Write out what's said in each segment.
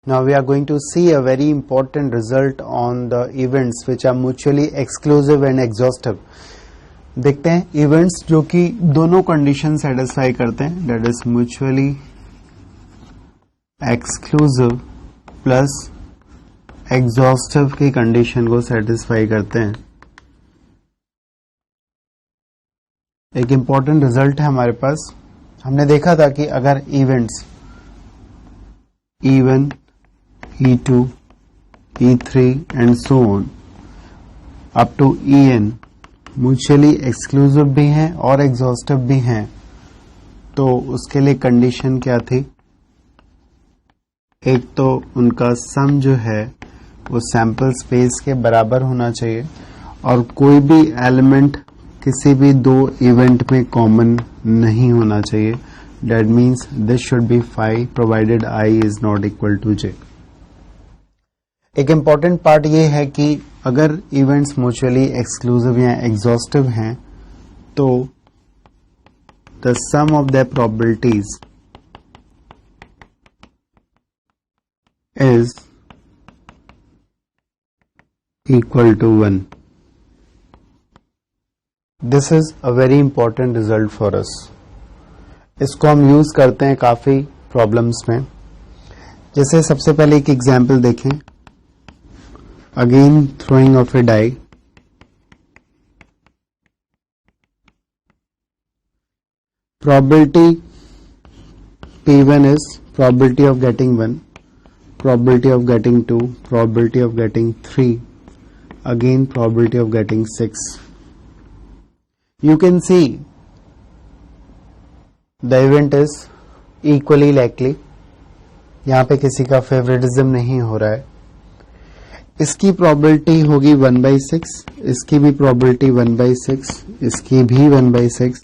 Now we are going to see a very important result on the events which are mutually exclusive and exhaustive. देखते हैं events जो कि दोनों condition satisfy करते हैं, that is mutually exclusive plus exhaustive की condition को satisfy करते हैं. एक इंपॉर्टेंट रिजल्ट है हमारे पास. हमने देखा था कि अगर events E1, E2, E3 and so on up to En mutually exclusive भी हैं और एग्जॉस्टिव भी हैं, तो उसके लिए कंडीशन क्या थी? एक तो उनका सम जो है वो सैंपल स्पेस के बराबर होना चाहिए और कोई भी एलिमेंट किसी भी दो इवेंट में कॉमन नहीं होना चाहिए. That means this should be phi provided I is not equal to J. एक इंपॉर्टेंट पार्ट ये है कि अगर इवेंट्स म्यूचुअली एक्सक्लूसिव या एग्जॉस्टिव हैं तो the sum of the probabilities is equal to 1. This is a very important result for us. इसको हम यूज करते हैं काफी प्रॉब्लम्स में. जैसे सबसे पहले एक एग्जाम्पल देखें. Again throwing of a die. Probability P1 is probability of getting 1, probability of getting 2, probability of getting 3, again probability of getting 6. You can see the event is equally likely. यहां पे किसी का फेवरेटिज्म नहीं हो रहा है. इसकी प्रोबेबिलिटी होगी 1/6, इसकी भी प्रोबेबिलिटी 1/6, इसकी भी 1/6.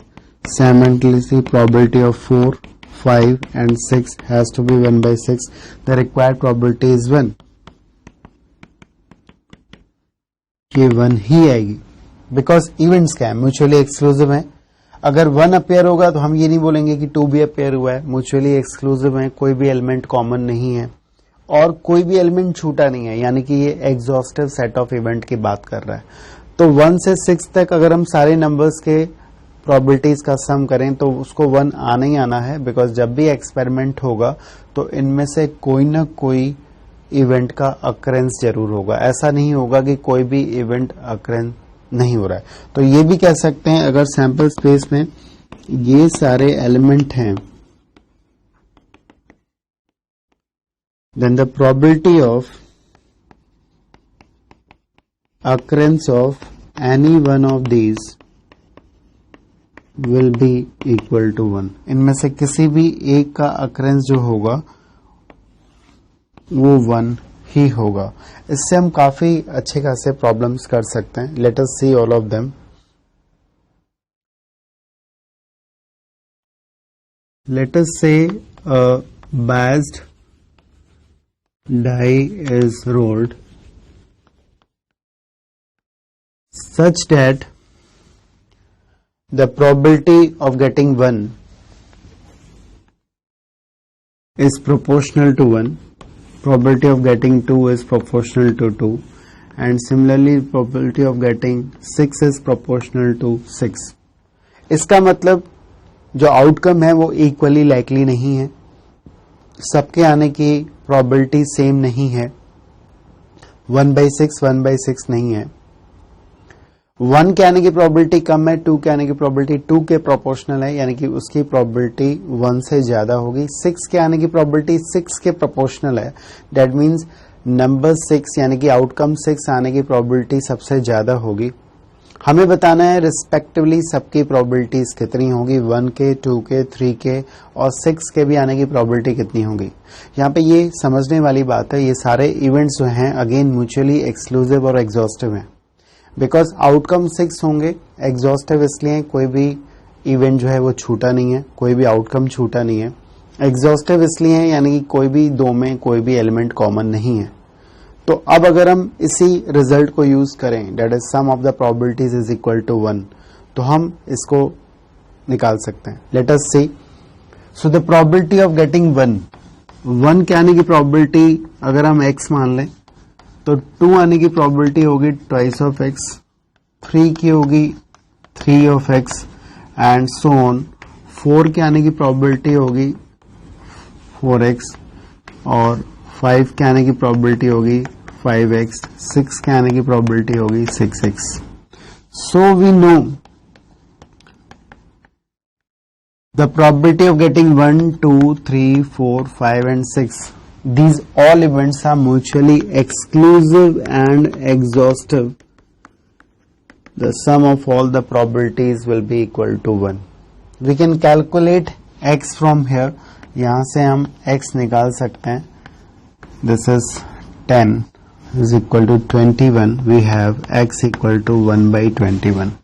Simultaneously probability of 4, 5 and 6 has to be 1/6. The required probability is 1. ये 1 ही आएगी बिकॉज इवेंट्स क्या है? म्यूचुअली एक्सक्लूसिव है. अगर 1 अपेयर होगा तो हम ये नहीं बोलेंगे कि 2 भी अपेयर हुआ है. म्यूचुअली एक्सक्लूसिव है, कोई भी एलिमेंट कॉमन नहीं है और कोई भी एलिमेंट छूटा नहीं है, यानी कि ये एग्जॉस्टिव सेट ऑफ इवेंट की बात कर रहा है. तो 1 से 6 तक अगर हम सारे नंबर्स के प्रोबेबिलिटीज का सम करें तो उसको 1 आना ही आना है, बिकॉज जब भी एक्सपेरिमेंट होगा तो इनमें से कोई ना कोई इवेंट का अकरेंस जरूर होगा. ऐसा नहीं होगा कि कोई भी इवेंट अकरेंस नहीं हो रहा है. तो ये भी कह सकते हैं अगर सैंपल स्पेस में ये सारे एलिमेंट हैं, then the probability of occurrence of any one of these will be equal to 1. इनमें से किसी भी एक का occurrence जो होगा वो 1 ही होगा. इससे हम काफी अच्छे खासे प्रॉब्लम्स कर सकते हैं. Let us see all of them. Let us say a biased die is rolled such that the probability of getting 1 is proportional to 1, probability of getting 2 is proportional to 2 and similarly probability of getting 6 is proportional to 6. इसका मतलब जो outcome है वो equally likely नहीं है. सबके आने की प्रोबेबिलिटी सेम नहीं है. 1/6 1/6 नहीं है. 1 के आने की प्रोबेबिलिटी कम है, 2 के आने की प्रोबेबिलिटी 2 के प्रोपोर्शनल है, यानी कि उसकी प्रोबेबिलिटी 1 से ज्यादा होगी. 6 के आने की प्रोबेबिलिटी 6 के प्रोपोर्शनल है. दैट मीन्स नंबर 6 यानी कि आउटकम 6 आने की प्रोबेबिलिटी सबसे ज्यादा होगी. हमें बताना है रिस्पेक्टिवली सबकी प्रोबेबिलिटीज कितनी होगी. 1 के, 2 के, 3 के और 6 के भी आने की प्रोबेबिलिटी कितनी होगी. यहाँ पे ये समझने वाली बात है, ये सारे इवेंट्स जो हैं अगेन म्यूचुअली एक्सक्लूसिव और एग्जॉस्टिव हैं. बिकॉज आउटकम 6 होंगे. एग्जॉस्टिव इसलिए कोई भी इवेंट जो है वो छूटा नहीं है, कोई भी आउटकम छूटा नहीं है. एग्जॉस्टिव इसलिए है यानी कि कोई भी दो में कोई भी एलिमेंट कॉमन नहीं है. तो अब अगर हम इसी रिजल्ट को यूज करें, that is sum of the probabilities is equal to 1, तो हम इसको निकाल सकते हैं. Let us see. So the probability of getting 1 1 के आने की प्रोबेबिलिटी अगर हम x मान लें तो 2 आने की प्रोबेबिलिटी होगी ट्वाइस ऑफ x, 3 की होगी 3 of x and so on. 4 के आने की प्रोबेबिलिटी होगी 4x और 5 के आने की प्रोबेबिलिटी होगी 5x, 6 के आने की प्रोबेबिलिटी होगी 6x। So we know the probability of getting 1, 2, 3, 4, 5 and 6, these all events are mutually exclusive and exhaustive. The sum of all the probabilities will be equal to 1. We can calculate x from here. यहाँ से हम x निकाल सकते हैं. This is 10 is equal to 21. We have x equal to 1 by 21.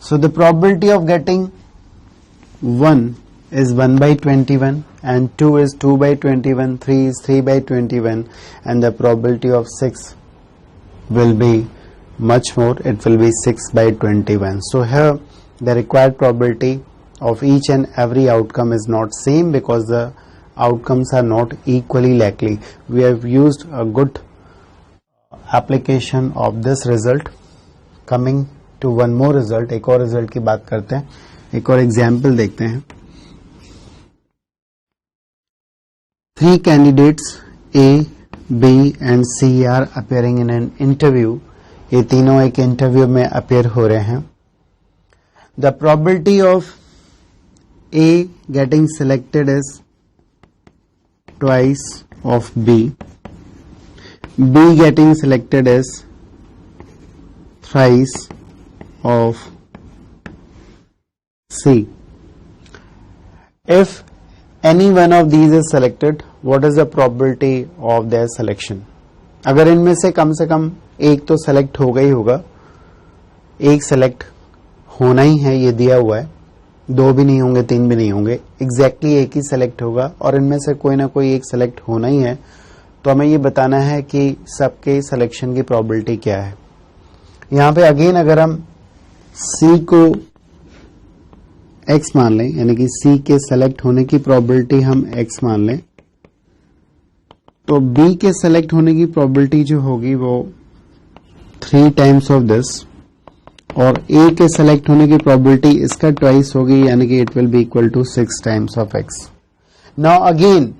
So the probability of getting 1 is 1 by 21 and 2 is 2 by 21, 3 is 3 by 21 and the probability of 6 will be much more, it will be 6 by 21. So here the required probability of each and every outcome is not same because the outcomes are not equally likely. We have used a good application of this result. Coming to one more result, एक और result की बात करते हैं, एक और example देखते हैं। 3 candidates A, B and C are appearing in an interview. ये तीनों एक इंटरव्यू में अपेयर हो रहे हैं। The probability of A getting selected is twice of B. B getting selected is thrice of C. If any one of these is selected, what is the probability of their selection? अगर इनमें से कम एक तो select होगा ही होगा, एक select होना ही है, ये दिया हुआ है, 2 भी नहीं होंगे, 3 भी नहीं होंगे, एग्जैक्टली एक ही सेलेक्ट होगा और इनमें से कोई ना कोई एक सेलेक्ट होना ही है, तो हमें ये बताना है कि सबके सिलेक्शन की प्रोबेबिलिटी क्या है। यहाँ पे अगेन अगर हम C को x मान लें, यानी कि C के सेलेक्ट होने की प्रोबेबिलिटी हम x मान लें, तो B के सेलेक्ट होने की प्रोबेबिलिटी जो होगी वो 3 टाइम्स ऑफ दिस और A के सेलेक्ट होने की प्रोबेबिलिटी इसका ट्वाइस होगी, यानी कि it will be equal to 6 times of x. Now again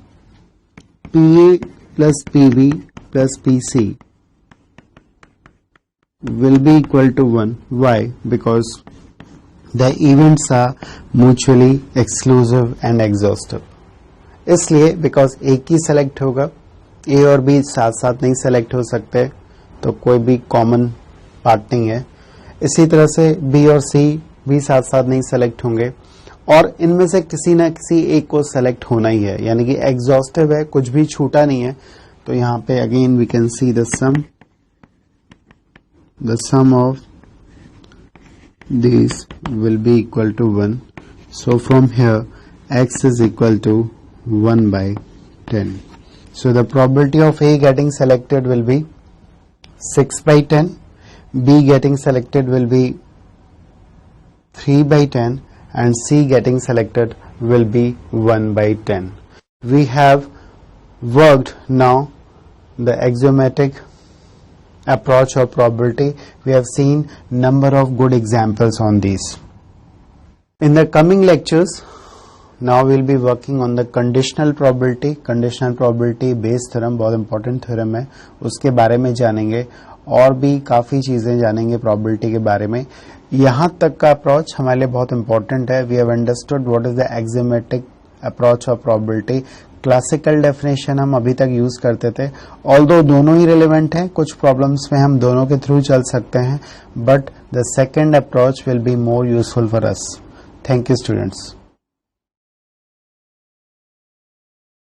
PA plus PB plus PC will be equal to 1. Why? Because the events are mutually exclusive and exhaustive. इसलिए because एक ही select होगा, A और B साथ साथ नहीं select हो सकते, तो कोई भी कॉमन पार्ट नहीं है। इसी तरह से B और C भी साथ साथ नहीं सेलेक्ट होंगे और इनमें से किसी ना किसी एक को सेलेक्ट होना ही है, यानी कि एग्जॉस्टिव है, कुछ भी छूटा नहीं है। तो यहाँ पे again we can see the sum of these will be equal to 1. So from here x is equal to 1 by 10. So the probability of A getting selected will be 6 by 10, B getting selected will be 3 by 10 and C getting selected will be 1 by 10. We have worked now the axiomatic approach of probability. We have seen number of good examples on these. In the coming lectures, now we will be working on the conditional probability. Conditional probability based theorem बहुत important theorem है, उसके बारे में जानेंगे और भी काफ़ी चीज़ें जानेंगे probability के बारे में। यहाँ तक का अप्रोच हमारे लिए बहुत important है। We have understood what is the axiomatic approach of probability. Classical definition हम अभी तक यूज करते थे, ऑल्दो दोनों ही रिलेवेंट हैं, कुछ प्रॉब्लम्स में हम दोनों के थ्रू चल सकते हैं, but the second approach will be more useful for us. Thank you students.